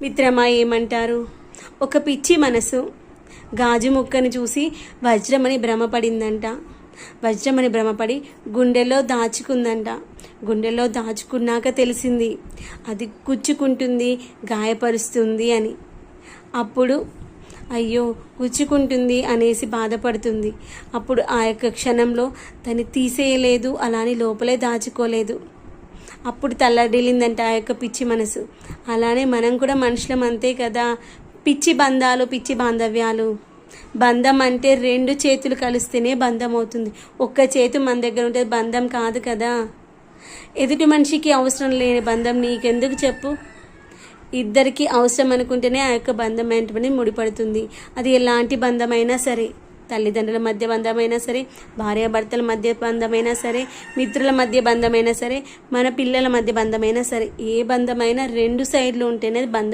మిత్రమా ఏమంటారు? ఒక పిచ్చి మనసు గాజు ముక్కని చూసి వజ్రమని భ్రమపడిందంట. వజ్రమని భ్రమపడి గుండెల్లో దాచుకుందంట. గుండెల్లో దాచుకున్నాక తెలిసింది అది గుచ్చుకుంటుంది, గాయపరుస్తుంది అని. అప్పుడు అయ్యో గుచ్చుకుంటుంది అనేసి బాధపడుతుంది. అప్పుడు ఆ యొక్క క్షణంలో తను తీసేయలేదు, అలానే లోపలే దాచుకోలేదు. అప్పుడు తల్లడిల్లిందంట ఆ యొక్క పిచ్చి మనసు. అలానే మనం కూడా మనుషులం అంతే కదా. పిచ్చి బంధాలు, పిచ్చి బాంధవ్యాలు. బంధం అంటే రెండు చేతులు కలిస్తేనే బంధం అవుతుంది. ఒక్క చేతు మన దగ్గర ఉంటే బంధం కాదు కదా. ఎదుటి మనిషికి అవసరం లేని బంధం నీకెందుకు చెప్పు? ఇద్దరికి అవసరం అనుకుంటేనే ఆ యొక్క బంధం ఏంటని ముడిపడుతుంది. అది ఎలాంటి బంధమైనా సరే, తల్లిదండ్రుల మధ్య బంధమైనా సరే, భార్యాభర్తల మధ్య బంధమైనా సరే, మిత్రుల మధ్య బంధమైనా సరే, మన పిల్లల మధ్య బంధమైనా సరే, ఏ బంధమైనా రెండు సైడ్లు ఉంటేనే బంధం